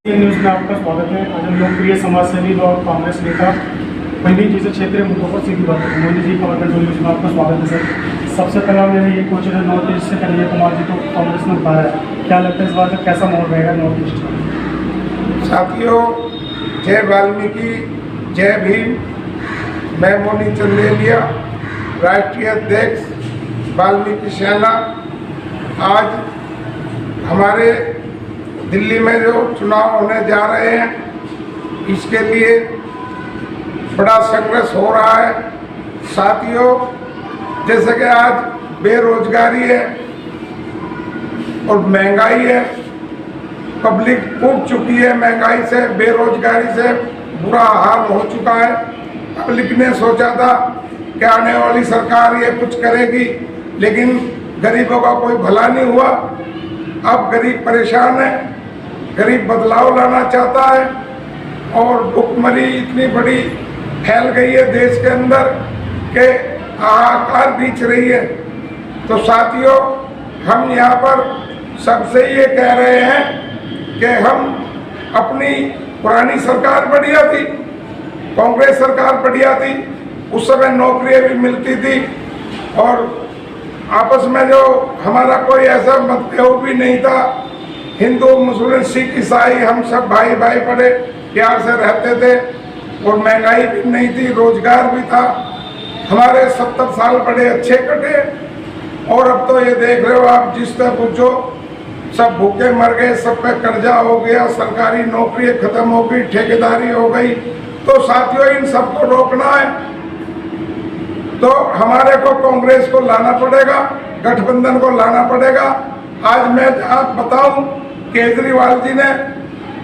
News में आपका स्वागत है। आज हम लोकप्रिय समाजसेवी और कांग्रेस नेता पंडित जी से क्षेत्रीय मुद्दों पर सीधी बात करेंगे। मोदी जी खबर कंट्रोल न्यूज़ में आपका स्वागत है सर। सबसे पहला मेरा ये क्वेश्चन है, नॉर्थ ईस्ट से कन्हैया कुमार जी को कांग्रेस ने उठाया है, क्या लगता है इस बार का कैसा माहौल रहेगा नॉर्थ ईस्ट में? साथियों, जय वाल्मीकि, जय भीम। मैं मोनी चंदेलिया, राष्ट्रीय अध्यक्ष वाल्मीकि सेना। आज हमारे दिल्ली में जो चुनाव होने जा रहे हैं, इसके लिए बड़ा संघर्ष हो रहा है। साथियों, जैसे कि आज बेरोजगारी है और महंगाई है, पब्लिक ऊब चुकी है, महंगाई से, बेरोजगारी से बुरा हाल हो चुका है। पब्लिक ने सोचा था कि आने वाली सरकार ये कुछ करेगी, लेकिन गरीबों का कोई भला नहीं हुआ। अब गरीब परेशान है, गरीब बदलाव लाना चाहता है और भुखमरी इतनी बड़ी फैल गई है देश के अंदर कि हाहाकार बीच रही है। तो साथियों, हम यहाँ पर सबसे ये कह रहे हैं कि हम अपनी पुरानी सरकार बढ़िया थी, कांग्रेस सरकार बढ़िया थी, उस समय नौकरियाँ भी मिलती थी और आपस में जो हमारा कोई ऐसा मतभेद भी नहीं था। हिंदू, मुस्लिम, सिख, ईसाई हम सब भाई भाई बड़े प्यार से रहते थे और महंगाई भी नहीं थी, रोजगार भी था। हमारे 70 साल बड़े अच्छे कटे और अब तो ये देख रहे हो आप, जिस तरह पूछो सब भूखे मर गए, सब पे कर्जा हो गया, सरकारी नौकरी खत्म हो गई, ठेकेदारी हो गई। तो साथियों, इन सबको रोकना है तो हमारे को कांग्रेस को लाना पड़ेगा, गठबंधन को लाना पड़ेगा। आज मैं आप बताऊं, केजरीवाल जी ने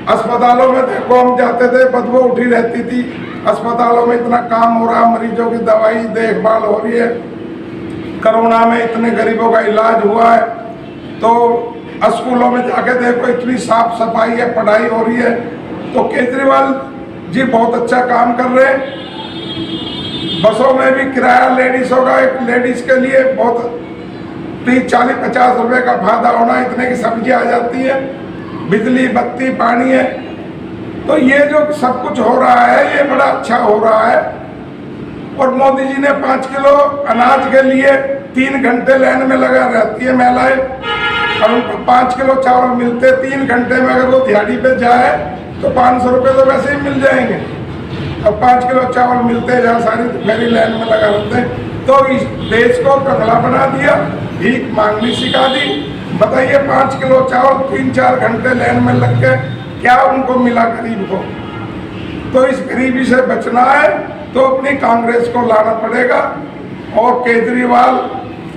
अस्पतालों में, देखो हम जाते थे, बदबू उठी रहती थी। अस्पतालों में इतना काम हो रहा, मरीजों की दवाई देखभाल हो रही है, कोरोना में इतने गरीबों का इलाज हुआ है। तो स्कूलों में जाके देखो, इतनी साफ सफाई है, पढ़ाई हो रही है। तो केजरीवाल जी बहुत अच्छा काम कर रहे हैं। बसों में भी किराया लेडीजों का, एक लेडीज के लिए बहुत 30, 40, 50 रुपए का फायदा होना, इतने की सब्जी आ जाती है, बिजली, बत्ती, पानी है। तो ये जो सब कुछ हो रहा है, ये बड़ा अच्छा हो रहा है। और मोदी जी ने 5 किलो अनाज के लिए 3 घंटे लाइन में लगा रहती है महिलाएं और उनको 5 किलो चावल मिलते 3 घंटे में। अगर वो दिहाड़ी पे जाए तो 500 रुपये तो वैसे ही मिल जाएंगे। अब 5 किलो चावल मिलते हैं, जहाँ सारी दोपहरी लाइन में लगा रहते हैं। तो इस देश को कगला बना दिया, भीख मांगनी सिखा दी। बताइए, 5 किलो चावल 3-4 घंटे लाइन में लग के क्या उनको मिला गरीब को? तो इस गरीबी से बचना है तो अपनी कांग्रेस को लाना पड़ेगा। और केजरीवाल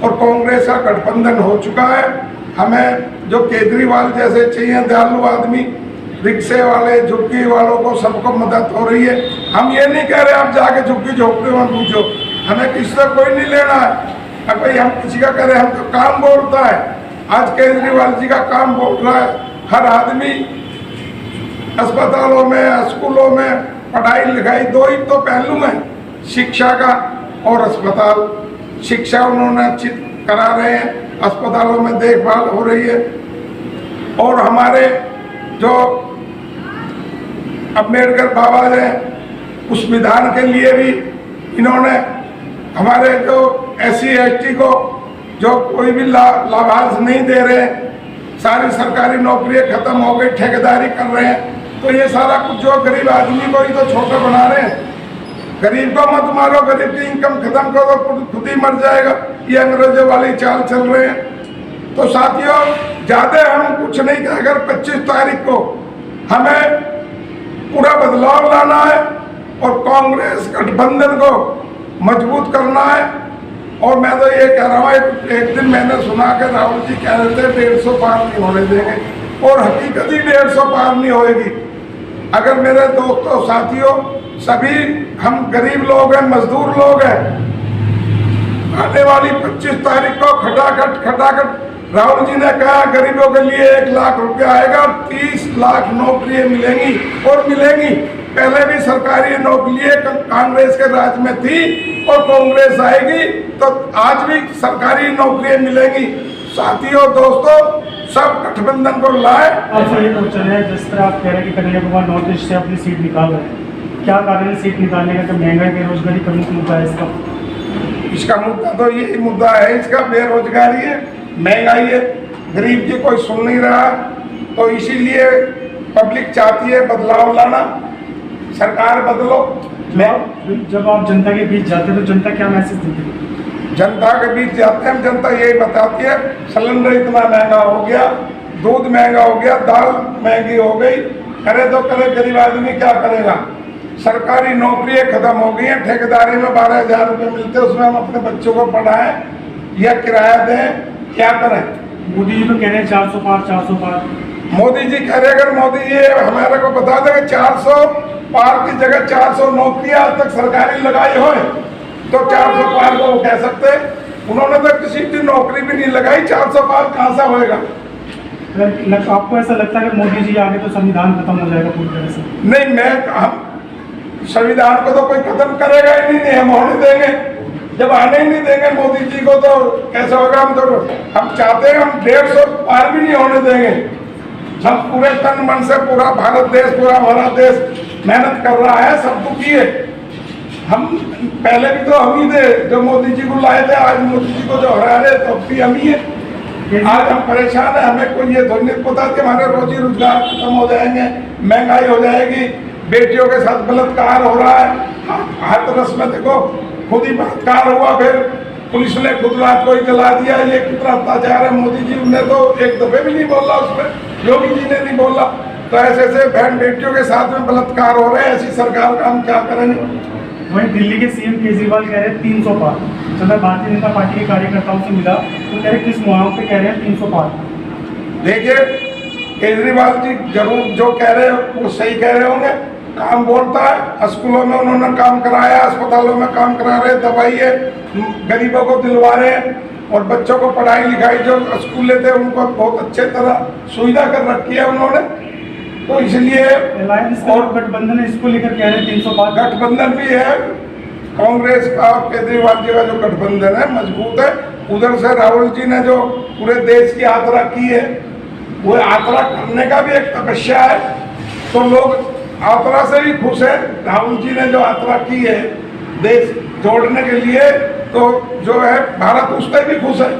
और कांग्रेस का गठबंधन हो चुका है। हमें जो केजरीवाल जैसे चाहिए दयालु आदमी, रिक्शे वाले, झुग्गी वालों को, सबको मदद हो रही है। हम ये नहीं कह रहे आप जाके झुग्गी झोपड़ी में पूछो, हमें किसी से कोई नहीं लेना है। अब भाई हम किसी का करें, हम तो काम बोलता है। आज केजरीवाल जी का काम बोल रहा है, हर आदमी अस्पतालों में, स्कूलों में पढ़ाई लिखाई, 2 ही तो पहलू हैं, शिक्षा का और अस्पताल। शिक्षा उन्होंने अच्छी करा रहे हैं, अस्पतालों में देखभाल हो रही है। और हमारे जो अम्बेडकर बाबा ने, उस विधान के लिए भी इन्होंने हमारे जो SC ST को जो कोई भी लाभांश नहीं दे रहे, सारी सरकारी नौकरियां खत्म हो गई, ठेकेदारी कर रहे हैं। तो ये सारा कुछ जो गरीब आदमी को ही तो छोटा बना रहे हैं। गरीब को मत मारो, गरीब की इनकम खत्म करो तो खुद ही मर जाएगा। ये अंग्रेजों वाली चाल चल रहे हैं। तो साथियों, ज्यादा हम कुछ नहीं, अगर 25 तारीख को हमें पूरा बदलाव लाना है और कांग्रेस गठबंधन को मजबूत करना है। और मैं तो ये कह रहा हूँ, एक दिन मैंने सुना कि राहुल जी कह रहे थे 150 पार नहीं होने देंगे, और हकीकत ही 150 पार नहीं होएगी। अगर मेरे दोस्तों, साथियों, सभी हम गरीब लोग हैं, मजदूर लोग हैं, आने वाली 25 तारीख को खटाखट राहुल जी ने कहा गरीबों के लिए 1 लाख रुपया आएगा, 30 लाख नौकरियां मिलेंगी और मिलेंगी। पहले भी सरकारी नौकरियां कांग्रेस के राज में थी और कांग्रेस आएगी तो आज भी सरकारी नौकरियां मिलेंगी। साथियों, दोस्तों, सब गठबंधन को लाए। आपसे ये क्वेश्चन है, जिस तरह आप कह रहे हैं कि कन्हैया कुमार नॉर्थ ईस्ट से अपनी सीट निकाल रहे हैं, क्या कारण है सीट निकालने का? कि महंगाई बेरोजगारी प्रमुख मुद्दा है इसका? इसका मुद्दा तो यही मुद्दा है, इसका बेरोजगारी है, महंगाई है, गरीब की कोई सुन नहीं रहा। तो इसीलिए पब्लिक चाहती है बदलाव लाना, सरकार बदलो। जब आप जनता के बीच जाते हैं तो जनता क्या मैसेज देती है? जनता के बीच जाते हैं, जनता यही बताती है सिलेंडर इतना महंगा हो गया, दूध महंगा हो गया, दाल महंगी हो गई, करे तो करे, गरीब आदमी क्या करेगा? सरकारी नौकरियां खत्म हो गई हैं, ठेकेदारी में 12,000 रुपये मिलते हैं, उसमें हम अपने बच्चों को पढ़ाएं या किराया दें, क्या करें? मोदी जी तो कह रहे हैं 400 पार 400 पार। मोदी जी कह रहे, अगर मोदी जी हमारे को बता दें 400 पार की जगह 400 नौकरियां आज तक सरकारी लगाई हो तो 400 पार को वो कह सकते। उन्होंने तो किसी की नौकरी भी नहीं लगाई, 400 पार कहाँ से होएगा? आपको ऐसा लगता है कि मोदी जी आगे तो संविधान खत्म हो जाएगा पूरी तरह से? नहीं, हम संविधान को तो कोई खत्म करेगा ही नहीं, हम होने देंगे। जब आने ही नहीं देंगे मोदी जी को तो कैसा होगा? हम चाहते हैं हम 150 पार भी नहीं होने देंगे। हम पूरे तन मन से, पूरा भारत देश, पूरा हमारा देश मेहनत कर रहा है, सब दुखी है। हम पहले भी तो हम ही थे जो मोदी जी को लाए थे, आज मोदी जी को जो हरा रहे तो अब भी हम ही है। आज हम परेशान है, हमें कोई ये थोड़ी नहीं पता कि हमारे रोजी रोजगार खत्म हो जाएंगे, महंगाई हो जाएगी, बेटियों के साथ बलात्कार हो रहा है। हाथरस में देखो खुद ही बलात्कार हुआ, फिर पुलिस ने खुद रात को ही जला दिया। ये कितना अत्याचार है। मोदी जी ने तो एक दफे भी नहीं बोला, उसमें योगी जी ने नहीं बोला। तो ऐसे ऐसे बहन बेटियों के साथ में बलात्कार हो रहे हैं, ऐसी सरकार का हम क्या करेंगे? वहीं दिल्ली के सीएम केजरीवाल कह रहे हैं 300 पार। जब मैं भारतीय जनता पार्टी के कार्यकर्ताओं से मिला तो कह रहे किस मुहावरों पे कह रहे हैं 300 पार? देखिए, केजरीवाल जी जरूर जो कह रहे हैं वो सही कह रहे होंगे। काम बोलता है, स्कूलों में उन्होंने काम कराया, अस्पतालों में काम करा रहे, दवाई है, गरीबों को दिलवा रहे हैं, और बच्चों को पढ़ाई लिखाई जो स्कूल लेते हैं उनको बहुत अच्छे तरह सुविधा कर रखी है उन्होंने। तो इसलिए और गठबंधन है, इसको लेकर कह रहे हैं 300 पार। गठबंधन भी है, कांग्रेस का और केजरीवाल जी का जो गठबंधन है मजबूत है। उधर से राहुल जी ने जो पूरे देश की यात्रा की है, वो यात्रा करने का भी एक तपस्या है, तो लोग यात्रा से ही खुश है। राहुल जी ने जो यात्रा की है देश जोड़ने के लिए, तो जो है भारत उससे भी खुश है,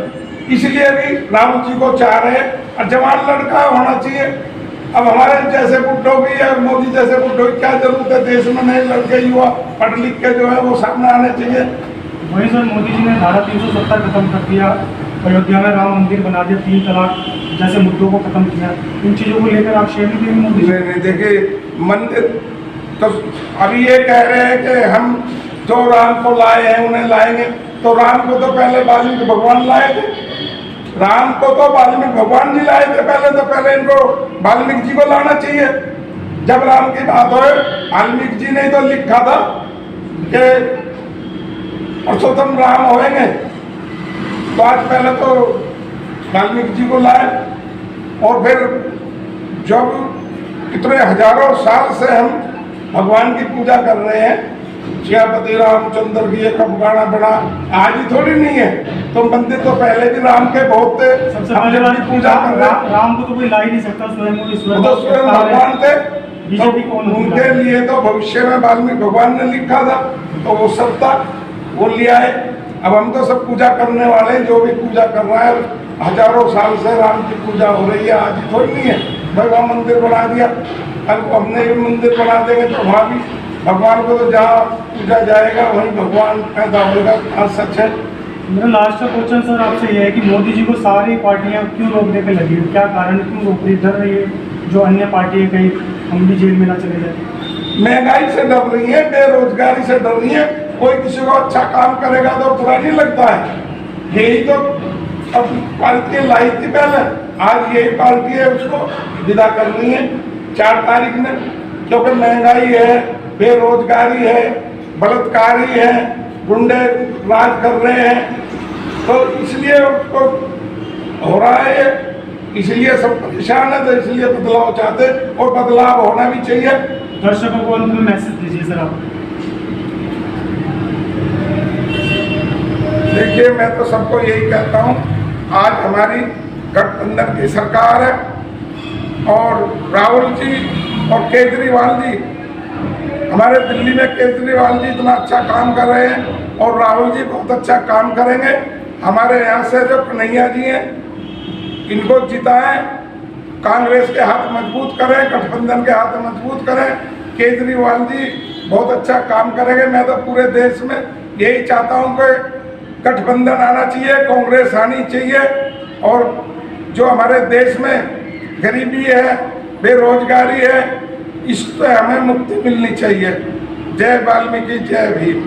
इसलिए भी राहुल जी को चाह रहे हैं। और जवान लड़का होना चाहिए। अब हमारे जैसे बुड्ढों की या मोदी जैसे बुड्ढों की क्या जरूरत है? देश में नए लड़के युवा पढ़ लिख के जो है वो सामने आने चाहिए। वही सर, मोदी जी ने धारा 370 खत्म कर दिया, अयोध्या में राम मंदिर बना दिया, 3 तलाक जैसे मुद्दों को खत्म किया। इन चीज़ों को लेकर आप शेयर नहीं देंगे मोदी जी? नहीं, देखिए मंदिर तो अभी ये कह रहे हैं कि हम जो राम को लाए हैं उन्हें लाएंगे, तो राम को तो पहले वाल्मीकि भगवान लाए थे। राम को तो वाल्मीकि भगवान जी लाए थे पहले, तो पहले इनको वाल्मीकि जी को लाना चाहिए। जब राम की बात हो, वाल्मीकि जी ने तो लिखा था कि पुरुषोत्तम राम होंगे, तो आज पहले तो वाल्मीकि जी को लाए। और फिर जब इतने हजारों साल से हम भगवान की पूजा कर रहे हैं, सियापति रामचंद्र की एक गाना बना, आज ही थोड़ी नहीं है। तो मंदिर तो पहले भी राम के बहुत थे, सबसे पहले वाली पूजा कर रहे हैं। राम को तो कोई ला ही नहीं सकता, स्वयं तो स्वयं भगवान थे। बीजेपी तो कौन उनके लिए तो भविष्य में वाल्मीकि भगवान ने लिखा था, तो वो सब था, वो लिया है। अब हम तो सब पूजा करने वाले हैं, जो भी पूजा कर रहा है, हजारों साल से राम की पूजा हो रही है, आज ही थोड़ी नहीं है। भाई वहाँ मंदिर बना दिया, अब हमने भी मंदिर बना देंगे तो वहाँ भी भगवान को, तो जहाँ पूजा जाएगा वहीं भगवान पैदा होगा। आज सच है। मेरा लास्ट का क्वेश्चन सर आपसे ये है कि मोदी जी को सारी पार्टियां क्यों रोकने पे लगी है? क्या कारण, क्यों रोक रही? डर रही है जो अन्य पार्टी है कहीं हम भी जेल में ना चले जाए? महंगाई से डर रही है, बेरोजगारी से डर रही है। कोई किसी को अच्छा काम करेगा तो बुरा नहीं लगता है। यही तो अब पार्टी लाई थी पहले, आज यही पार्टी है उसको विदा करनी है 4 तारीख में, क्योंकि महंगाई है, बेरोजगारी है, बलात्कारी है, गुंडे राज कर रहे हैं, तो इसलिए उसको हो रहा है, इसलिए सब परेशान है, तो इसलिए बदलाव चाहते, और बदलाव होना भी चाहिए। दर्शकों को अंत में मैसेज दीजिए सर आप। देखिए, मैं तो सबको यही कहता हूँ, आज हमारी गठबंधन की सरकार है और राहुल जी और केजरीवाल जी, हमारे दिल्ली में केजरीवाल जी इतना अच्छा काम कर रहे हैं और राहुल जी बहुत अच्छा काम करेंगे। हमारे यहाँ से जो कन्हैया जी हैं इनको जिताएं, कांग्रेस के हाथ मजबूत करें, गठबंधन के हाथ मजबूत करें। केजरीवाल जी बहुत अच्छा काम करेंगे। मैं तो पूरे देश में यही चाहता हूँ कि गठबंधन आना चाहिए, कांग्रेस आनी चाहिए और जो हमारे देश में गरीबी है, बेरोजगारी है, इससे हमें मुक्ति मिलनी चाहिए। जय वाल्मीकि, जय भीम।